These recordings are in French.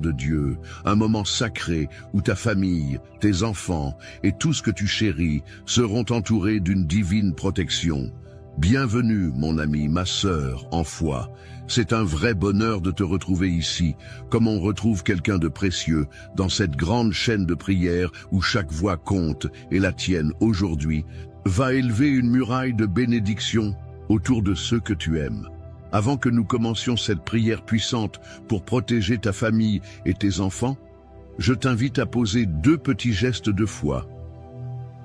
de Dieu, un moment sacré où ta famille, tes enfants et tout ce que tu chéris seront entourés d'une divine protection. Bienvenue, mon ami, ma sœur, en foi. C'est un vrai bonheur de te retrouver ici, comme on retrouve quelqu'un de précieux dans cette grande chaîne de prière où chaque voix compte, et la tienne aujourd'hui va élever une muraille de bénédiction autour de ceux que tu aimes. Avant que nous commencions cette prière puissante pour protéger ta famille et tes enfants, je t'invite à poser 2 petits gestes de foi.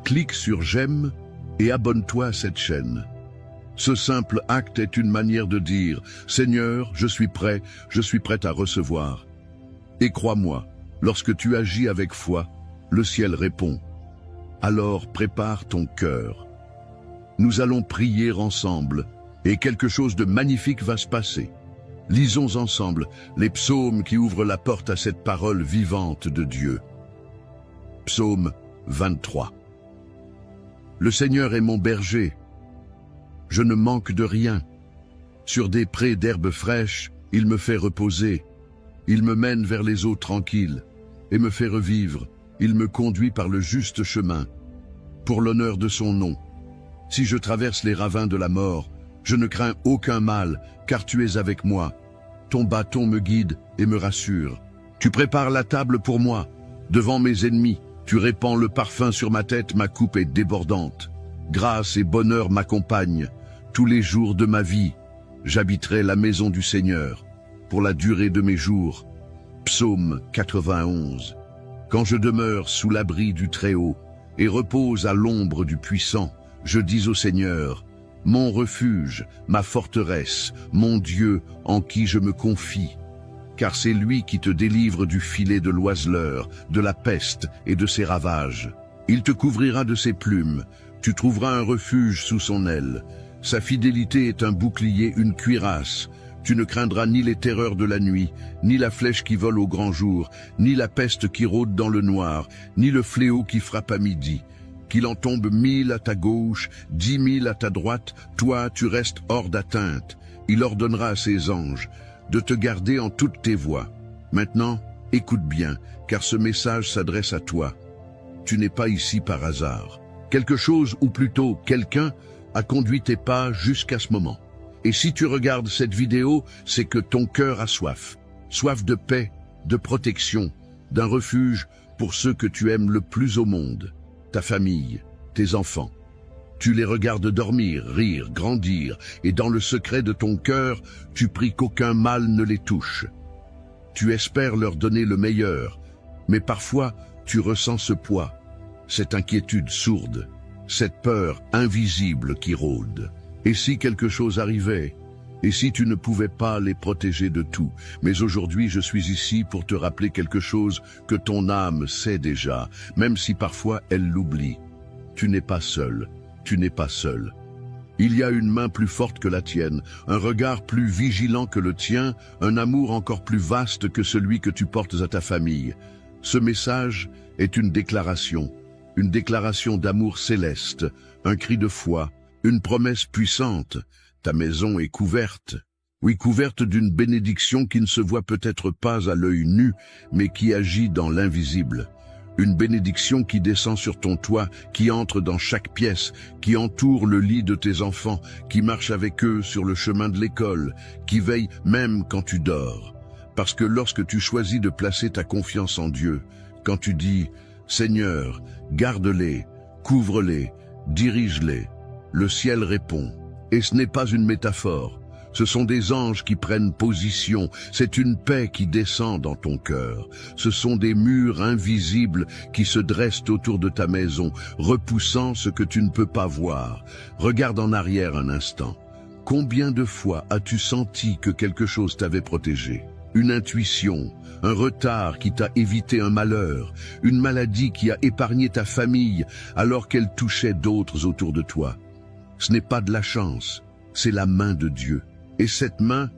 Clique sur j'aime et abonne-toi à cette chaîne. Ce simple acte est une manière de dire « Seigneur, je suis prête à recevoir ». Et crois-moi, lorsque tu agis avec foi, le ciel répond. Alors prépare ton cœur. Nous allons prier ensemble et quelque chose de magnifique va se passer. Lisons ensemble les psaumes qui ouvrent la porte à cette parole vivante de Dieu. Psaume 23. Le Seigneur est mon berger. Je ne manque de rien. Sur des prés d'herbes fraîches, il me fait reposer. Il me mène vers les eaux tranquilles et me fait revivre. Il me conduit par le juste chemin, pour l'honneur de son nom. Si je traverse les ravins de la mort, je ne crains aucun mal, car tu es avec moi. Ton bâton me guide et me rassure. Tu prépares la table pour moi. Devant mes ennemis, tu répands le parfum sur ma tête, ma coupe est débordante. Grâce et bonheur m'accompagnent. Tous les jours de ma vie, j'habiterai la maison du Seigneur, pour la durée de mes jours. Psaume 91. Quand je demeure sous l'abri du Très-Haut et repose à l'ombre du Puissant, je dis au Seigneur, mon refuge, ma forteresse, mon Dieu en qui je me confie. Car c'est lui qui te délivre du filet de l'oiseleur, de la peste et de ses ravages. Il te couvrira de ses plumes, tu trouveras un refuge sous son aile. Sa fidélité est un bouclier, une cuirasse. Tu ne craindras ni les terreurs de la nuit, ni la flèche qui vole au grand jour, ni la peste qui rôde dans le noir, ni le fléau qui frappe à midi. Qu'il en tombe 1000 à ta gauche, 10 000 à ta droite, toi tu restes hors d'atteinte. Il ordonnera à ses anges de te garder en toutes tes voies. Maintenant, écoute bien, car ce message s'adresse à toi. Tu n'es pas ici par hasard. Quelque chose, ou plutôt quelqu'un, a conduit tes pas jusqu'à ce moment. Et si tu regardes cette vidéo, c'est que ton cœur a soif. Soif de paix, de protection, d'un refuge pour ceux que tu aimes le plus au monde. Ta famille, tes enfants. Tu les regardes dormir, rire, grandir, et dans le secret de ton cœur, tu pries qu'aucun mal ne les touche. Tu espères leur donner le meilleur, mais parfois tu ressens ce poids, cette inquiétude sourde, cette peur invisible qui rôde. Et si quelque chose arrivait? Et si tu ne pouvais pas les protéger de tout? Mais aujourd'hui, je suis ici pour te rappeler quelque chose que ton âme sait déjà, même si parfois elle l'oublie. Tu n'es pas seul, tu n'es pas seul. Il y a une main plus forte que la tienne, un regard plus vigilant que le tien, un amour encore plus vaste que celui que tu portes à ta famille. Ce message est une déclaration d'amour céleste, un cri de foi, une promesse puissante. Ta maison est couverte. Oui, couverte d'une bénédiction qui ne se voit peut-être pas à l'œil nu, mais qui agit dans l'invisible. Une bénédiction qui descend sur ton toit, qui entre dans chaque pièce, qui entoure le lit de tes enfants, qui marche avec eux sur le chemin de l'école, qui veille même quand tu dors. Parce que lorsque tu choisis de placer ta confiance en Dieu, quand tu dis « Seigneur, garde-les, couvre-les, dirige-les », le ciel répond. Et ce n'est pas une métaphore. Ce sont des anges qui prennent position, c'est une paix qui descend dans ton cœur. Ce sont des murs invisibles qui se dressent autour de ta maison, repoussant ce que tu ne peux pas voir. Regarde en arrière un instant. Combien de fois as-tu senti que quelque chose t'avait protégé? Une intuition, un retard qui t'a évité un malheur, une maladie qui a épargné ta famille alors qu'elle touchait d'autres autour de toi. Ce n'est pas de la chance, c'est la main de Dieu. Et cette main,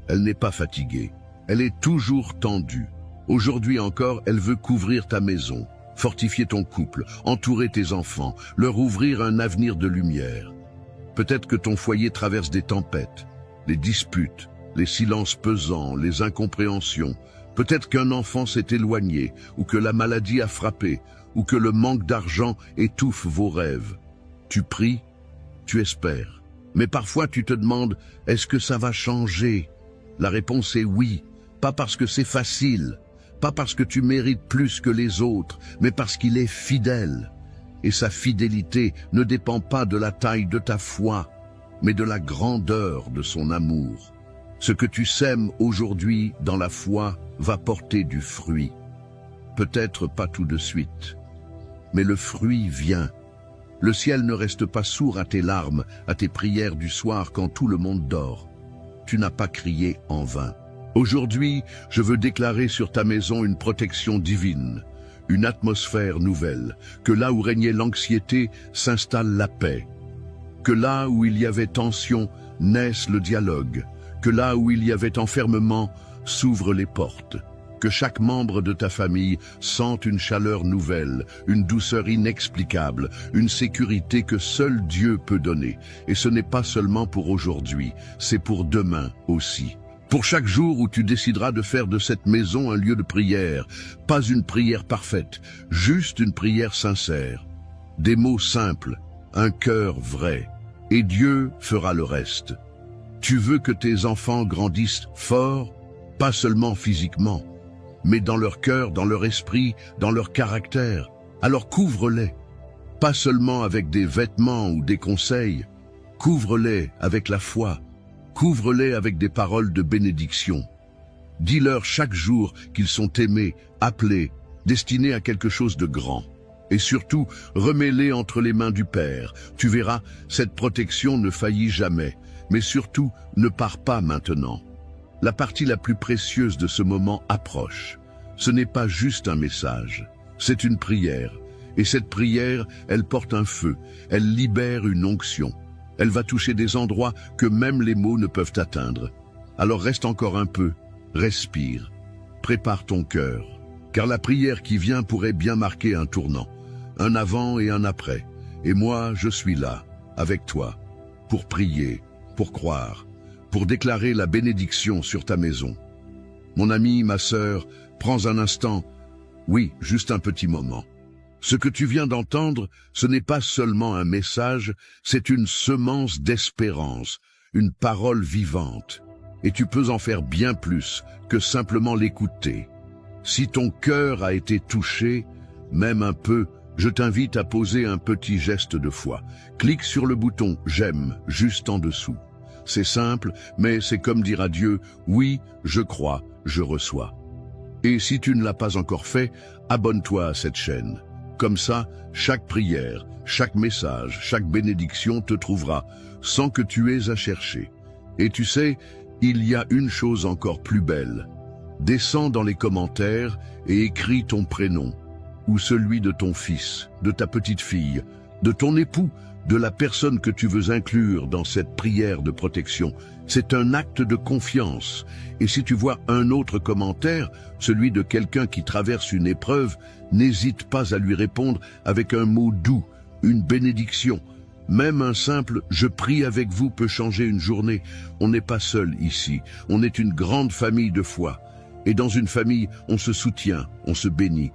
elle n'est pas fatiguée, elle est toujours tendue. Aujourd'hui encore, elle veut couvrir ta maison, fortifier ton couple, entourer tes enfants, leur ouvrir un avenir de lumière. Peut-être que ton foyer traverse des tempêtes, les disputes, les silences pesants, les incompréhensions. Peut-être qu'un enfant s'est éloigné, ou que la maladie a frappé, ou que le manque d'argent étouffe vos rêves. Tu pries, tu espères. Mais parfois tu te demandes, est-ce que ça va changer? La réponse est oui, pas parce que c'est facile, pas parce que tu mérites plus que les autres, mais parce qu'il est fidèle. Et sa fidélité ne dépend pas de la taille de ta foi, mais de la grandeur de son amour. Ce que tu sèmes aujourd'hui dans la foi va porter du fruit. Peut-être pas tout de suite, mais le fruit vient. Le ciel ne reste pas sourd à tes larmes, à tes prières du soir quand tout le monde dort. Tu n'as pas crié en vain. Aujourd'hui, je veux déclarer sur ta maison une protection divine, une atmosphère nouvelle, que là où régnait l'anxiété s'installe la paix, que là où il y avait tension naisse le dialogue, que là où il y avait enfermement s'ouvrent les portes, que chaque membre de ta famille sente une chaleur nouvelle, une douceur inexplicable, une sécurité que seul Dieu peut donner. Et ce n'est pas seulement pour aujourd'hui, c'est pour demain aussi. Pour chaque jour où tu décideras de faire de cette maison un lieu de prière, pas une prière parfaite, juste une prière sincère. Des mots simples, un cœur vrai, et Dieu fera le reste. Tu veux que tes enfants grandissent forts, pas seulement physiquement, mais dans leur cœur, dans leur esprit, dans leur caractère. Alors couvre-les, pas seulement avec des vêtements ou des conseils, couvre-les avec la foi, couvre-les avec des paroles de bénédiction. Dis-leur chaque jour qu'ils sont aimés, appelés, destinés à quelque chose de grand. Et surtout, remets-les entre les mains du Père. Tu verras, cette protection ne faillit jamais. Mais surtout, ne pars pas maintenant. La partie la plus précieuse de ce moment approche. Ce n'est pas juste un message, c'est une prière. Et cette prière, elle porte un feu, elle libère une onction. Elle va toucher des endroits que même les mots ne peuvent atteindre. Alors reste encore un peu, respire, prépare ton cœur. Car la prière qui vient pourrait bien marquer un tournant, un avant et un après. Et moi, je suis là, avec toi, pour prier, pour croire, pour déclarer la bénédiction sur ta maison. Mon ami, ma sœur, prends un instant, oui, juste un petit moment. Ce que tu viens d'entendre, ce n'est pas seulement un message, c'est une semence d'espérance, une parole vivante. Et tu peux en faire bien plus que simplement l'écouter. Si ton cœur a été touché, même un peu, je t'invite à poser un petit geste de foi. Clique sur le bouton « J'aime » juste en dessous. C'est simple, mais c'est comme dire à Dieu « Oui, je crois, je reçois ». Et si tu ne l'as pas encore fait, abonne-toi à cette chaîne. Comme ça, chaque prière, chaque message, chaque bénédiction te trouvera, sans que tu aies à chercher. Et tu sais, il y a une chose encore plus belle. Descends dans les commentaires et écris ton prénom, ou celui de ton fils, de ta petite fille, de ton époux, de la personne que tu veux inclure dans cette prière de protection. C'est un acte de confiance. Et si tu vois un autre commentaire, celui de quelqu'un qui traverse une épreuve, n'hésite pas à lui répondre avec un mot doux, une bénédiction. Même un simple « je prie avec vous » peut changer une journée. On n'est pas seul ici, on est une grande famille de foi. Et dans une famille, on se soutient, on se bénit.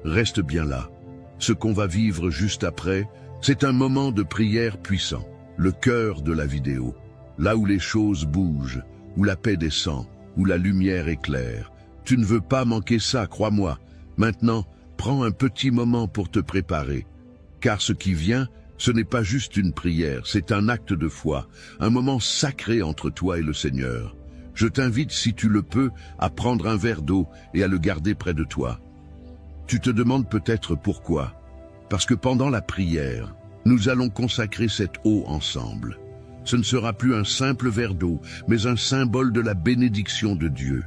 Reste bien là. Ce qu'on va vivre juste après, c'est un moment de prière puissant, le cœur de la vidéo. Là où les choses bougent, où la paix descend, où la lumière éclaire. Tu ne veux pas manquer ça, crois-moi. Maintenant, prends un petit moment pour te préparer. Car ce qui vient, ce n'est pas juste une prière, c'est un acte de foi, un moment sacré entre toi et le Seigneur. Je t'invite, si tu le peux, à prendre un verre d'eau et à le garder près de toi. Tu te demandes peut-être pourquoi. Parce que pendant la prière, nous allons consacrer cette eau ensemble. Ce ne sera plus un simple verre d'eau, mais un symbole de la bénédiction de Dieu.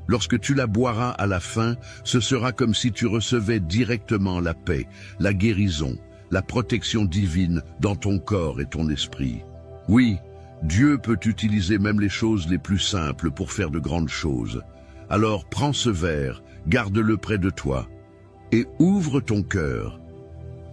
Lorsque tu la boiras à la fin, ce sera comme si tu recevais directement la paix, la guérison, la protection divine dans ton corps et ton esprit. Oui, Dieu peut utiliser même les choses les plus simples pour faire de grandes choses. Alors prends ce verre, garde-le près de toi et ouvre ton cœur.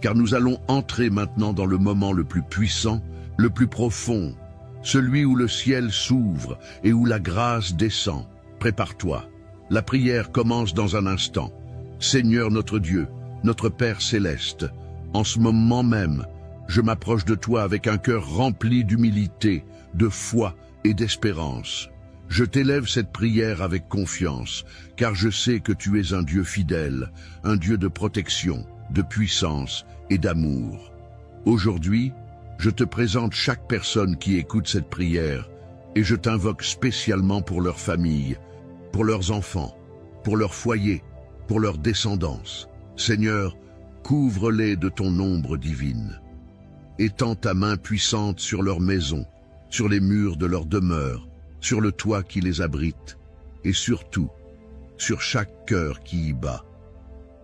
Car nous allons entrer maintenant dans le moment le plus puissant, le plus profond, celui où le ciel s'ouvre et où la grâce descend. Prépare-toi. La prière commence dans un instant. Seigneur notre Dieu, notre Père céleste, en ce moment même, je m'approche de toi avec un cœur rempli d'humilité, de foi et d'espérance. Je t'élève cette prière avec confiance, car je sais que tu es un Dieu fidèle, un Dieu de protection, de puissance et d'amour. Aujourd'hui, je te présente chaque personne qui écoute cette prière, et je t'invoque spécialement pour leur famille, pour leurs enfants, pour leur foyer, pour leur descendance. Seigneur, couvre-les de ton ombre divine. Étends ta main puissante sur leur maison, sur les murs de leur demeure, sur le toit qui les abrite, et surtout, sur chaque cœur qui y bat.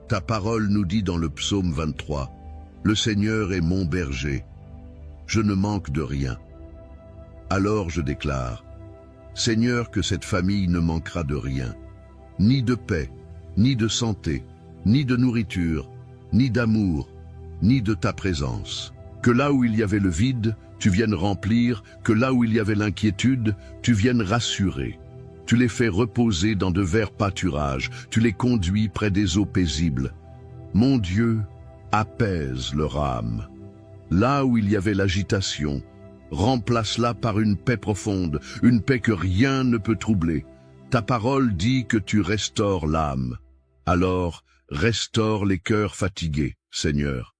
Ta parole nous dit dans le psaume 23, « Le Seigneur est mon berger, je ne manque de rien. » Alors je déclare, « Seigneur, que cette famille ne manquera de rien, ni de paix, ni de santé, ni de nourriture, ni d'amour, ni de ta présence. Que là où il y avait le vide, tu viennes remplir, que là où il y avait l'inquiétude, tu viennes rassurer. Tu les fais reposer dans de verts pâturages, tu les conduis près des eaux paisibles. Mon Dieu, apaise leur âme. Là où il y avait l'agitation, remplace-la par une paix profonde, une paix que rien ne peut troubler. Ta parole dit que tu restaures l'âme. Alors, restaure les cœurs fatigués, Seigneur.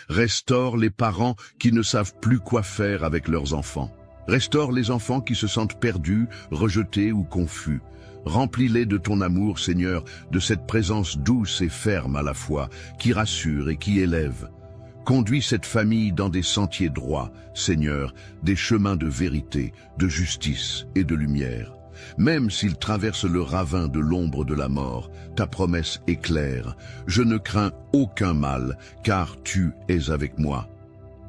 Restaure les parents qui ne savent plus quoi faire avec leurs enfants. Restaure les enfants qui se sentent perdus, rejetés ou confus. Remplis-les de ton amour, Seigneur, de cette présence douce et ferme à la fois, qui rassure et qui élève. Conduis cette famille dans des sentiers droits, Seigneur, des chemins de vérité, de justice et de lumière. Même s'ils traversent le ravin de l'ombre de la mort, ta promesse est claire. Je ne crains aucun mal, car tu es avec moi.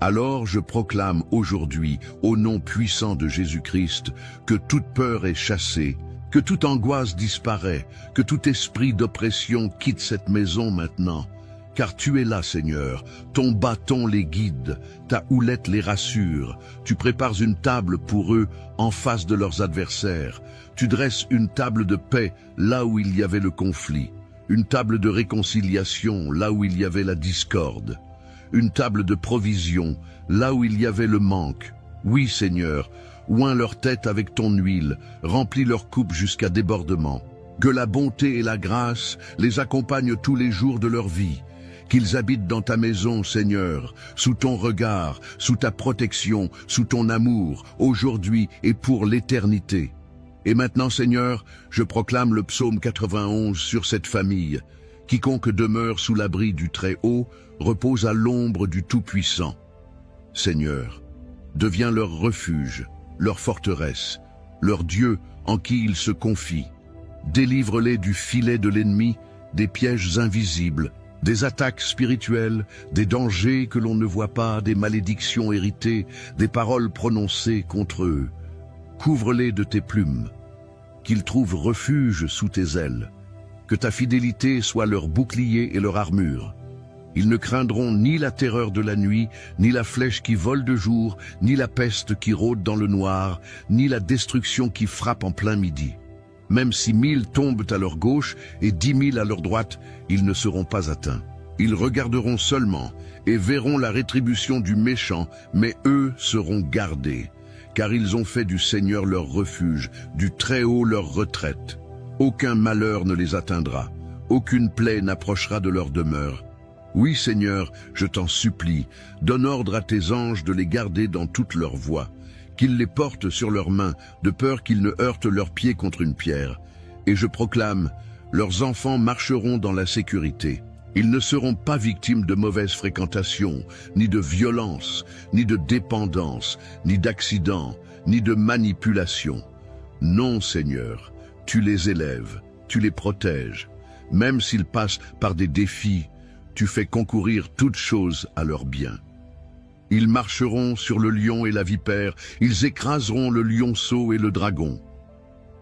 Alors je proclame aujourd'hui, au nom puissant de Jésus-Christ, que toute peur est chassée, que toute angoisse disparaît, que tout esprit d'oppression quitte cette maison maintenant. Car tu es là, Seigneur, ton bâton les guide, ta houlette les rassure, tu prépares une table pour eux en face de leurs adversaires, tu dresses une table de paix là où il y avait le conflit, une table de réconciliation là où il y avait la discorde, une table de provision là où il y avait le manque. Oui, Seigneur, oins leur tête avec ton huile, remplis leur coupe jusqu'à débordement. Que la bonté et la grâce les accompagnent tous les jours de leur vie. Qu'ils habitent dans ta maison, Seigneur, sous ton regard, sous ta protection, sous ton amour, aujourd'hui et pour l'éternité. Et maintenant, Seigneur, je proclame le psaume 91 sur cette famille. Quiconque demeure sous l'abri du Très-Haut repose à l'ombre du Tout-Puissant. Seigneur, deviens leur refuge, leur forteresse, leur Dieu en qui ils se confient. Délivre-les du filet de l'ennemi, des pièges invisibles, des attaques spirituelles, des dangers que l'on ne voit pas, des malédictions héritées, des paroles prononcées contre eux. Couvre-les de tes plumes, qu'ils trouvent refuge sous tes ailes, que ta fidélité soit leur bouclier et leur armure. Ils ne craindront ni la terreur de la nuit, ni la flèche qui vole de jour, ni la peste qui rôde dans le noir, ni la destruction qui frappe en plein midi. Même si 1000 tombent à leur gauche et 10 000 à leur droite, ils ne seront pas atteints. Ils regarderont seulement et verront la rétribution du méchant, mais eux seront gardés, car ils ont fait du Seigneur leur refuge, du Très-Haut leur retraite. Aucun malheur ne les atteindra, aucune plaie n'approchera de leur demeure. Oui, Seigneur, je t'en supplie, donne ordre à tes anges de les garder dans toutes leurs voies, qu'ils les portent sur leurs mains, de peur qu'ils ne heurtent leurs pieds contre une pierre. Et je proclame, leurs enfants marcheront dans la sécurité. Ils ne seront pas victimes de mauvaise fréquentation, ni de violence, ni de dépendance, ni d'accident, ni de manipulation. Non, Seigneur, tu les élèves, tu les protèges. Même s'ils passent par des défis, tu fais concourir toutes choses à leur bien. Ils marcheront sur le lion et la vipère, ils écraseront le lionceau et le dragon.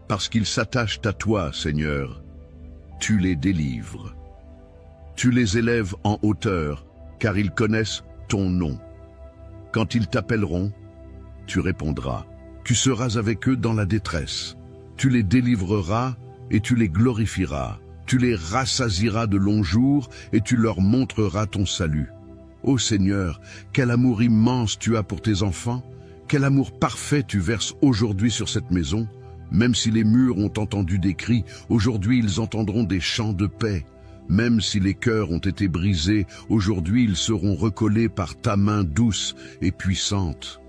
Parce qu'ils s'attachent à toi, Seigneur, tu les délivres. Tu les élèves en hauteur, car ils connaissent ton nom. Quand ils t'appelleront, tu répondras. Tu seras avec eux dans la détresse. Tu les délivreras et tu les glorifieras. Tu les rassasieras de longs jours, et tu leur montreras ton salut. Ô Seigneur, quel amour immense tu as pour tes enfants, quel amour parfait tu verses aujourd'hui sur cette maison. Même si les murs ont entendu des cris, aujourd'hui ils entendront des chants de paix. Même si les cœurs ont été brisés, aujourd'hui ils seront recollés par ta main douce et puissante.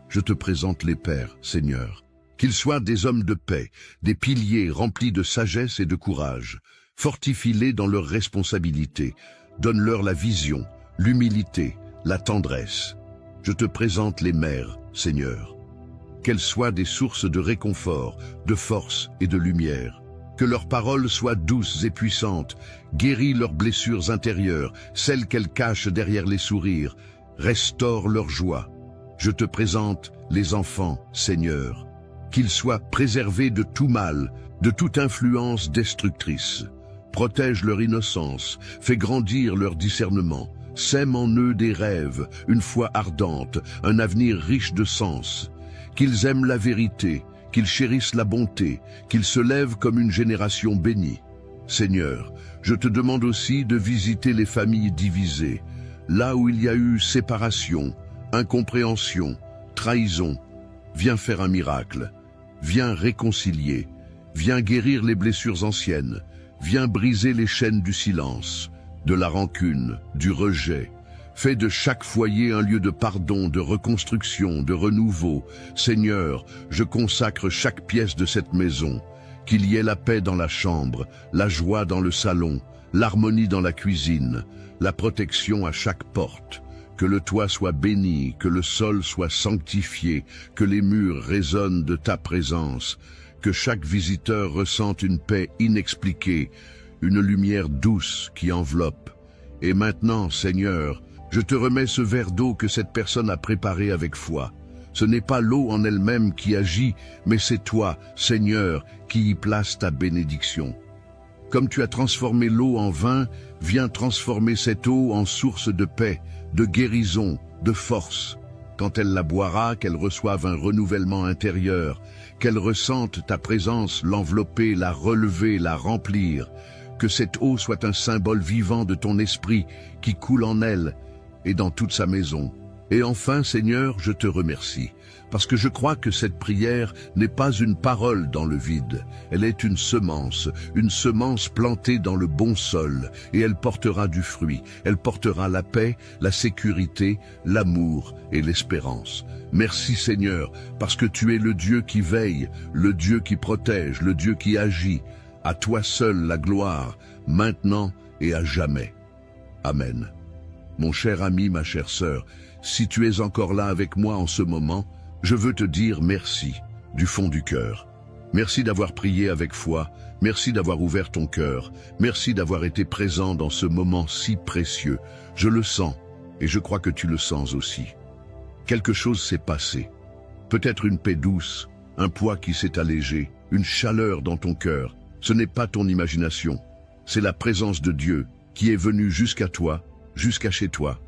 Je te présente les pères, Seigneur. Qu'ils soient des hommes de paix, des piliers remplis de sagesse et de courage. Fortifie-les dans leurs responsabilités. Donne-leur la vision, l'humilité, la tendresse. Je te présente les mères, Seigneur. Qu'elles soient des sources de réconfort, de force et de lumière. Que leurs paroles soient douces et puissantes. Guéris leurs blessures intérieures, celles qu'elles cachent derrière les sourires. Restaure leur joie. Je te présente les enfants, Seigneur. Qu'ils soient préservés de tout mal, de toute influence destructrice. Protège leur innocence, fais grandir leur discernement, sème en eux des rêves, une foi ardente, un avenir riche de sens. Qu'ils aiment la vérité, qu'ils chérissent la bonté, qu'ils se lèvent comme une génération bénie. Seigneur, je te demande aussi de visiter les familles divisées, là où il y a eu séparation, incompréhension, trahison. Viens faire un miracle. Viens réconcilier, viens guérir les blessures anciennes, viens briser les chaînes du silence, de la rancune, du rejet. Fais de chaque foyer un lieu de pardon, de reconstruction, de renouveau. Seigneur, je consacre chaque pièce de cette maison, qu'il y ait la paix dans la chambre, la joie dans le salon, l'harmonie dans la cuisine, la protection à chaque porte. Que le toit soit béni, que le sol soit sanctifié, que les murs résonnent de ta présence, que chaque visiteur ressente une paix inexpliquée, une lumière douce qui enveloppe. Et maintenant, Seigneur, je te remets ce verre d'eau que cette personne a préparé avec foi. Ce n'est pas l'eau en elle-même qui agit, mais c'est toi, Seigneur, qui y place ta bénédiction. Comme tu as transformé l'eau en vin, viens transformer cette eau en source de paix, de guérison, de force. Quand elle la boira, qu'elle reçoive un renouvellement intérieur, qu'elle ressente ta présence l'envelopper, la relever, la remplir. Que cette eau soit un symbole vivant de ton esprit qui coule en elle et dans toute sa maison. Et enfin, Seigneur, je te remercie, parce que je crois que cette prière n'est pas une parole dans le vide. Elle est une semence plantée dans le bon sol, et elle portera du fruit. Elle portera la paix, la sécurité, l'amour et l'espérance. Merci Seigneur, parce que tu es le Dieu qui veille, le Dieu qui protège, le Dieu qui agit. À toi seul la gloire, maintenant et à jamais. Amen. Mon cher ami, ma chère sœur, si tu es encore là avec moi en ce moment, je veux te dire merci, du fond du cœur. Merci d'avoir prié avec foi, merci d'avoir ouvert ton cœur, merci d'avoir été présent dans ce moment si précieux. Je le sens, et je crois que tu le sens aussi. Quelque chose s'est passé. Peut-être une paix douce, un poids qui s'est allégé, une chaleur dans ton cœur. Ce n'est pas ton imagination, c'est la présence de Dieu qui est venue jusqu'à toi, jusqu'à chez toi.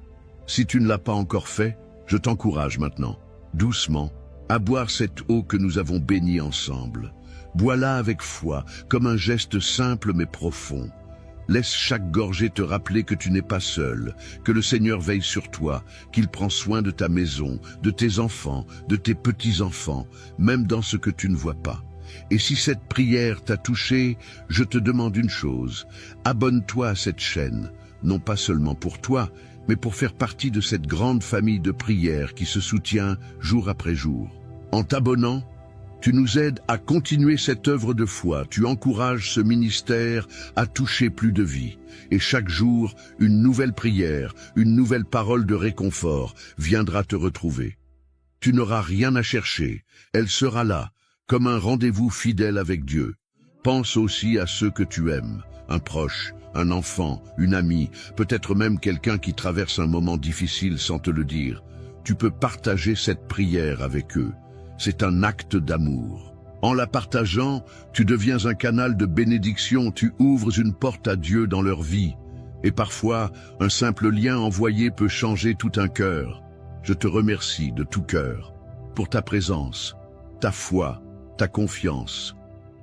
Si tu ne l'as pas encore fait, je t'encourage maintenant, doucement, à boire cette eau que nous avons bénie ensemble. Bois-la avec foi, comme un geste simple mais profond. Laisse chaque gorgée te rappeler que tu n'es pas seul, que le Seigneur veille sur toi, qu'il prend soin de ta maison, de tes enfants, de tes petits-enfants, même dans ce que tu ne vois pas. Et si cette prière t'a touché, je te demande une chose, abonne-toi à cette chaîne, non pas seulement pour toi, mais pour faire partie de cette grande famille de prières qui se soutient jour après jour. En t'abonnant, tu nous aides à continuer cette œuvre de foi, tu encourages ce ministère à toucher plus de vies. Et chaque jour, une nouvelle prière, une nouvelle parole de réconfort viendra te retrouver. Tu n'auras rien à chercher, elle sera là, comme un rendez-vous fidèle avec Dieu. Pense aussi à ceux que tu aimes, un proche, un enfant, une amie, peut-être même quelqu'un qui traverse un moment difficile sans te le dire. Tu peux partager cette prière avec eux. C'est un acte d'amour. En la partageant, tu deviens un canal de bénédiction, tu ouvres une porte à Dieu dans leur vie. Et parfois, un simple lien envoyé peut changer tout un cœur. Je te remercie de tout cœur pour ta présence, ta foi, ta confiance.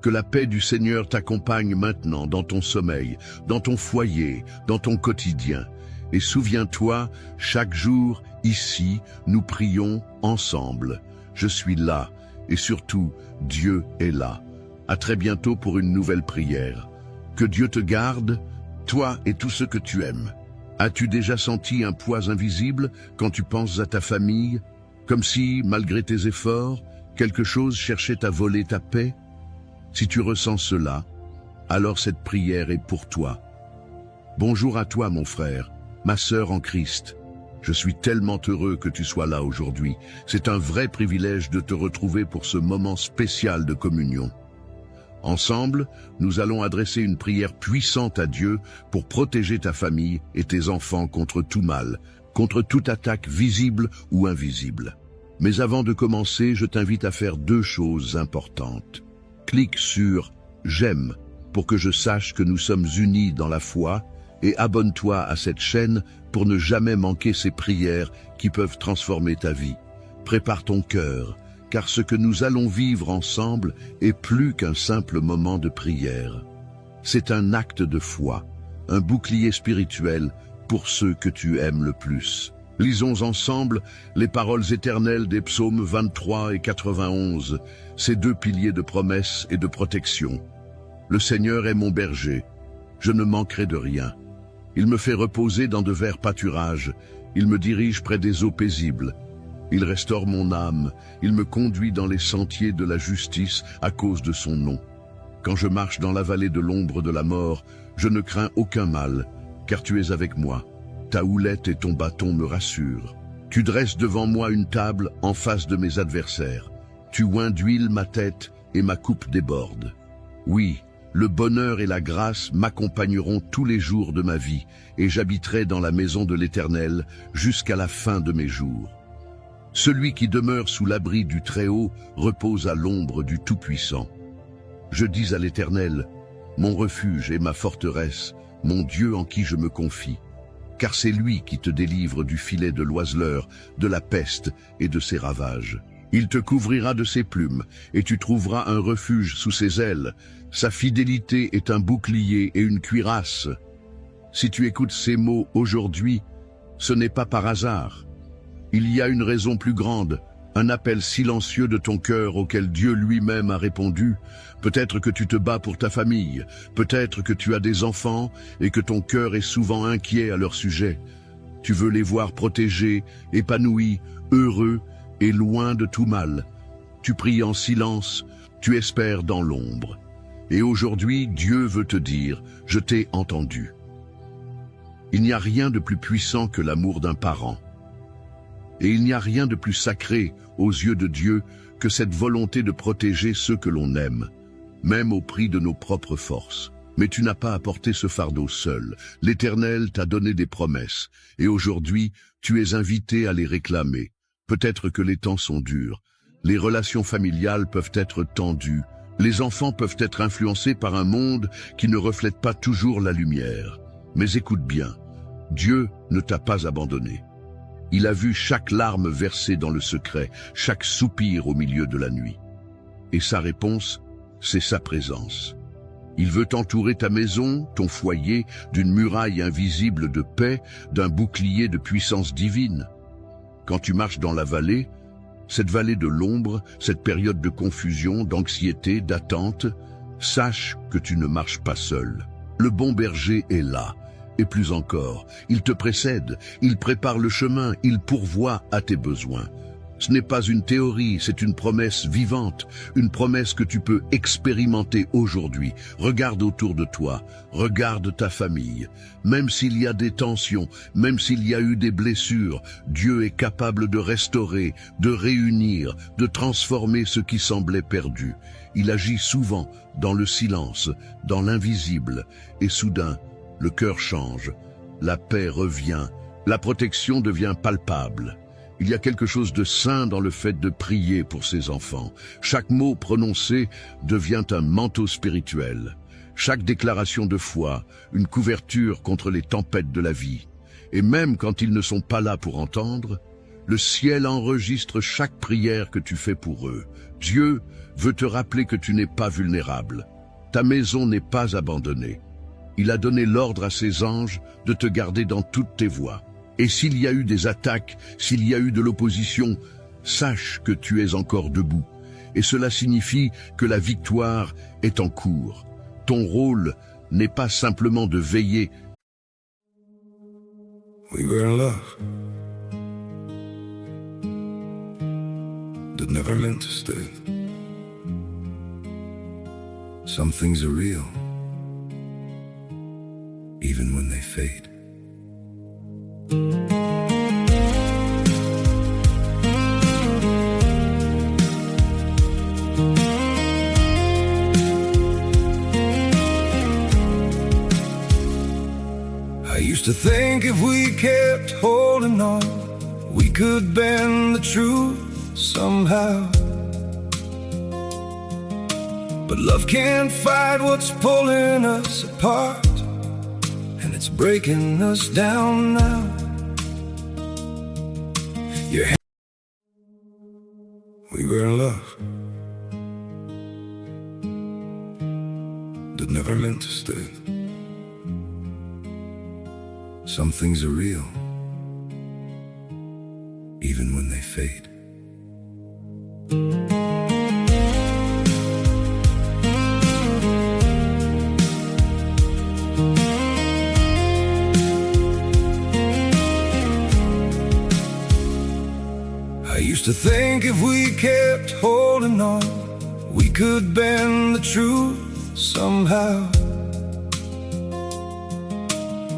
Que la paix du Seigneur t'accompagne maintenant dans ton sommeil, dans ton foyer, dans ton quotidien. Et souviens-toi, chaque jour, ici, nous prions ensemble. Je suis là, et surtout, Dieu est là. À très bientôt pour une nouvelle prière. Que Dieu te garde, toi et tous ceux que tu aimes. As-tu déjà senti un poids invisible quand tu penses à ta famille, comme si, malgré tes efforts, quelque chose cherchait à voler ta paix? Si tu ressens cela, alors cette prière est pour toi. Bonjour à toi, mon frère, ma sœur en Christ. Je suis tellement heureux que tu sois là aujourd'hui. C'est un vrai privilège de te retrouver pour ce moment spécial de communion. Ensemble, nous allons adresser une prière puissante à Dieu pour protéger ta famille et tes enfants contre tout mal, contre toute attaque visible ou invisible. Mais avant de commencer, je t'invite à faire 2 choses importantes. Clique sur « J'aime » pour que je sache que nous sommes unis dans la foi et abonne-toi à cette chaîne pour ne jamais manquer ces prières qui peuvent transformer ta vie. Prépare ton cœur, car ce que nous allons vivre ensemble est plus qu'un simple moment de prière. C'est un acte de foi, un bouclier spirituel pour ceux que tu aimes le plus. Lisons ensemble les paroles éternelles des psaumes 23 et 91, ces 2 piliers de promesse et de protection. Le Seigneur est mon berger, je ne manquerai de rien. Il me fait reposer dans de verts pâturages, il me dirige près des eaux paisibles. Il restaure mon âme, il me conduit dans les sentiers de la justice à cause de son nom. Quand je marche dans la vallée de l'ombre de la mort, je ne crains aucun mal, car tu es avec moi. Ta houlette et ton bâton me rassurent. Tu dresses devant moi une table en face de mes adversaires. Tu oins d'huile ma tête et ma coupe déborde. Oui, le bonheur et la grâce m'accompagneront tous les jours de ma vie, et j'habiterai dans la maison de l'Éternel jusqu'à la fin de mes jours. Celui qui demeure sous l'abri du Très-Haut repose à l'ombre du Tout-Puissant. Je dis à l'Éternel, mon refuge et ma forteresse, mon Dieu en qui je me confie. Car c'est lui qui te délivre du filet de l'oiseleur, de la peste et de ses ravages. Il te couvrira de ses plumes, et tu trouveras un refuge sous ses ailes. Sa fidélité est un bouclier et une cuirasse. Si tu écoutes ces mots aujourd'hui, ce n'est pas par hasard. Il y a une raison plus grande, un appel silencieux de ton cœur auquel Dieu lui-même a répondu. Peut-être que tu te bats pour ta famille, peut-être que tu as des enfants et que ton cœur est souvent inquiet à leur sujet. Tu veux les voir protégés, épanouis, heureux et loin de tout mal. Tu pries en silence, tu espères dans l'ombre. Et aujourd'hui, Dieu veut te dire, je t'ai entendu. Il n'y a rien de plus puissant que l'amour d'un parent. Et il n'y a rien de plus sacré aux yeux de Dieu que cette volonté de protéger ceux que l'on aime, même au prix de nos propres forces. Mais tu n'as pas à porter ce fardeau seul. L'Éternel t'a donné des promesses, et aujourd'hui, tu es invité à les réclamer. Peut-être que les temps sont durs, les relations familiales peuvent être tendues, les enfants peuvent être influencés par un monde qui ne reflète pas toujours la lumière. Mais écoute bien, Dieu ne t'a pas abandonné. Il a vu chaque larme versée dans le secret, chaque soupir au milieu de la nuit. Et sa réponse, c'est sa présence. Il veut entourer ta maison, ton foyer, d'une muraille invisible de paix, d'un bouclier de puissance divine. Quand tu marches dans la vallée, cette vallée de l'ombre, cette période de confusion, d'anxiété, d'attente, sache que tu ne marches pas seul. Le bon berger est là. Et plus encore, il te précède, il prépare le chemin, il pourvoit à tes besoins. Ce n'est pas une théorie, c'est une promesse vivante, une promesse que tu peux expérimenter aujourd'hui. Regarde autour de toi, regarde ta famille. Même s'il y a des tensions, même s'il y a eu des blessures, Dieu est capable de restaurer, de réunir, de transformer ce qui semblait perdu. Il agit souvent dans le silence, dans l'invisible, et soudain, le cœur change, la paix revient, la protection devient palpable. Il y a quelque chose de saint dans le fait de prier pour ses enfants. Chaque mot prononcé devient un manteau spirituel. Chaque déclaration de foi, une couverture contre les tempêtes de la vie. Et même quand ils ne sont pas là pour entendre, Le ciel enregistre chaque prière que tu fais pour eux. Dieu veut te rappeler que tu n'es pas vulnérable. Ta maison n'est pas abandonnée. Il a donné l'ordre à ses anges de te garder dans toutes tes voies. Et s'il y a eu des attaques, s'il y a eu de l'opposition, sache que tu es encore debout. Et cela signifie que la victoire est en cours. Ton rôle n'est pas simplement de veiller. We were in love that never meant to stay. Some things are real, even when they fade. I used to think if we kept holding on, we could bend the truth somehow. But love can't fight what's pulling us apart, and it's breaking us down now. We were in love that never meant to stay. Some things are real, even when they fade. I used to think if we kept holding on, we could bend the truth somehow.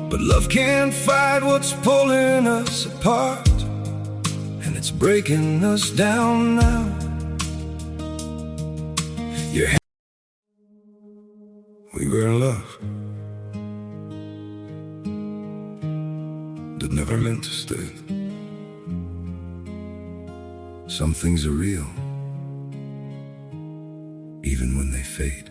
But love can't fight what's pulling us apart, and it's breaking us down now. We were in love that never meant to stay. Some things are real, even when they fade.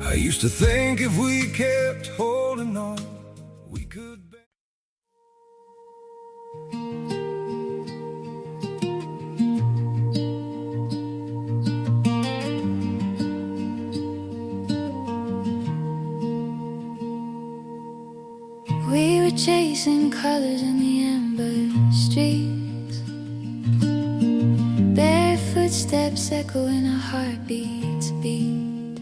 I used to think if we kept holding on, we could. We were chasing colors in the amber streets, bare footsteps echoing our heartbeats beat.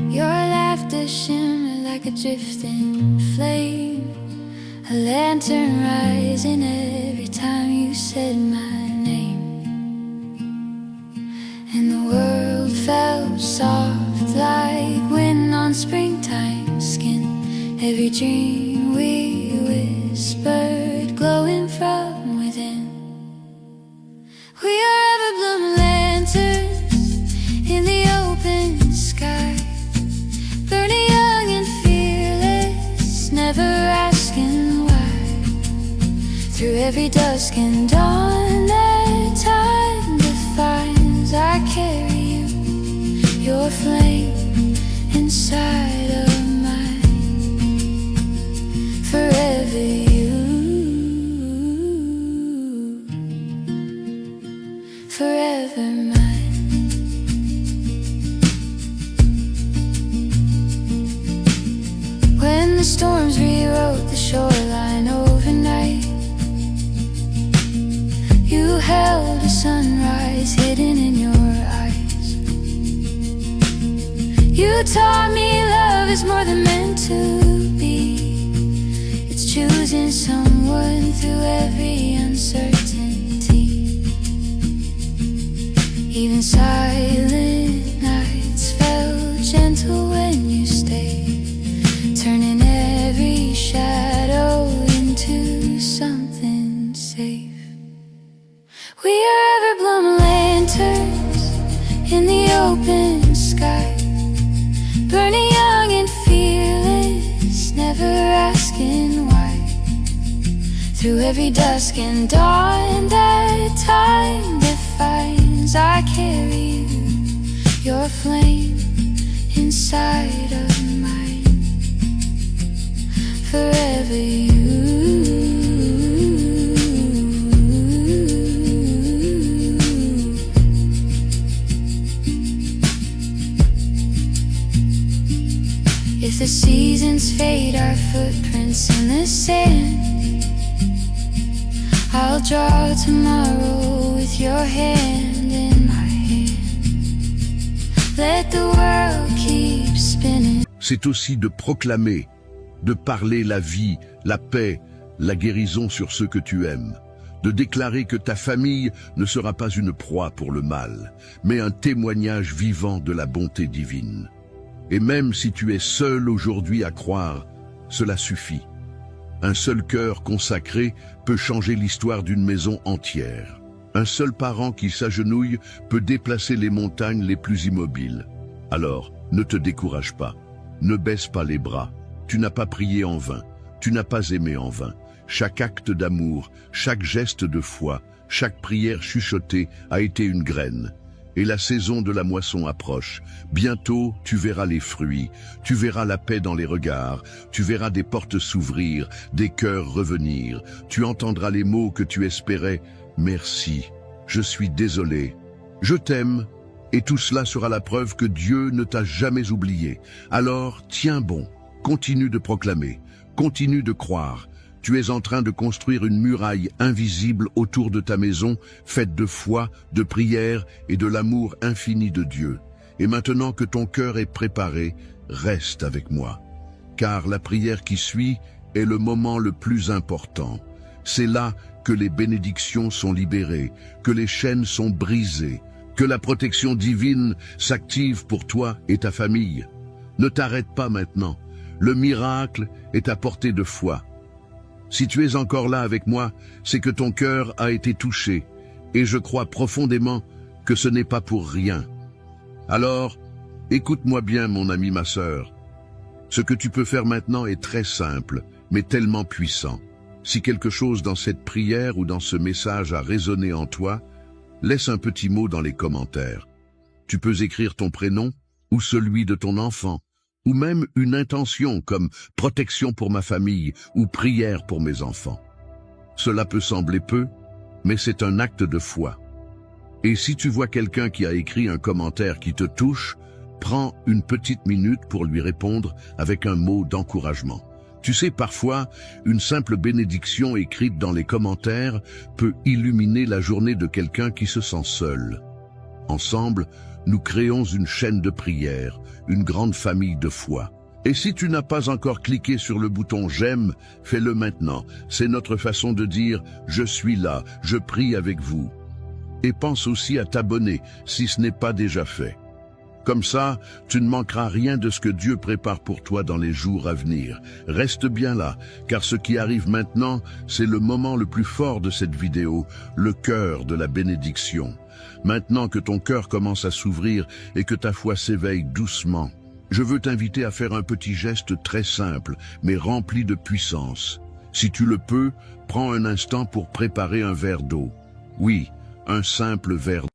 Your laughter shimmered like a drifting flame, a lantern rising every time you said my name. And the world felt soft like wind on springtime skin. Every dream we whispered glowing from within. We are ever-bloom lanterns in the open sky, burning young and fearless, never asking why. Through every dusk and dawn that time defines, I carry you, your flame inside of forever you, forever mine. When the storms rewrote the shoreline overnight, you held a sunrise hidden in your eyes. You taught me love is more than meant to be, choosing someone through every uncertainty. Even silent nights felt gentle when you stayed, turning every shadow into something safe. We are ever-bloom lanterns in the open sky, burning young and fearless, never asking why. Through every dusk and dawn that time defines, I carry you, your flame inside of mine. Forever you. If the seasons fade our footprints in the sand, I'll draw tomorrow with your hand in my hand. Let the world keep spinning. C'est aussi de proclamer, de parler la vie, la paix, la guérison sur ceux que tu aimes, de déclarer que ta famille ne sera pas une proie pour le mal, mais un témoignage vivant de la bonté divine. Et même si tu es seul aujourd'hui à croire, cela suffit. Un seul cœur consacré peut changer l'histoire d'une maison entière. Un seul parent qui s'agenouille peut déplacer les montagnes les plus immobiles. Alors, ne te décourage pas, ne baisse pas les bras. Tu n'as pas prié en vain, tu n'as pas aimé en vain. Chaque acte d'amour, chaque geste de foi, chaque prière chuchotée a été une graine. Et la saison de la moisson approche. Bientôt, tu verras les fruits, tu verras la paix dans les regards, tu verras des portes s'ouvrir, des cœurs revenir, tu entendras les mots que tu espérais. Merci, je suis désolé, je t'aime, et tout cela sera la preuve que Dieu ne t'a jamais oublié. Alors, tiens bon, continue de proclamer, continue de croire. Tu es en train de construire une muraille invisible autour de ta maison, faite de foi, de prière et de l'amour infini de Dieu. Et maintenant que ton cœur est préparé, reste avec moi. Car la prière qui suit est le moment le plus important. C'est là que les bénédictions sont libérées, que les chaînes sont brisées, que la protection divine s'active pour toi et ta famille. Ne t'arrête pas maintenant. Le miracle est à portée de foi. Si tu es encore là avec moi, c'est que ton cœur a été touché, et je crois profondément que ce n'est pas pour rien. Alors, écoute-moi bien, mon ami, ma sœur. Ce que tu peux faire maintenant est très simple, mais tellement puissant. Si quelque chose dans cette prière ou dans ce message a résonné en toi, laisse un petit mot dans les commentaires. Tu peux écrire ton prénom ou celui de ton enfant, ou même une intention comme « protection pour ma famille » ou « prière pour mes enfants ». Cela peut sembler peu, mais c'est un acte de foi. Et si tu vois quelqu'un qui a écrit un commentaire qui te touche, prends une petite minute pour lui répondre avec un mot d'encouragement. Tu sais, parfois, une simple bénédiction écrite dans les commentaires peut illuminer la journée de quelqu'un qui se sent seul. Ensemble, nous créons une chaîne de prière, une grande famille de foi. Et si tu n'as pas encore cliqué sur le bouton « J'aime », fais-le maintenant. C'est notre façon de dire « Je suis là, je prie avec vous ». Et pense aussi à t'abonner si ce n'est pas déjà fait. Comme ça, tu ne manqueras rien de ce que Dieu prépare pour toi dans les jours à venir. Reste bien là, car ce qui arrive maintenant, c'est le moment le plus fort de cette vidéo, le cœur de la bénédiction. Maintenant que ton cœur commence à s'ouvrir et que ta foi s'éveille doucement, je veux t'inviter à faire un petit geste très simple, mais rempli de puissance. Si tu le peux, prends un instant pour préparer un verre d'eau. Oui, un simple verre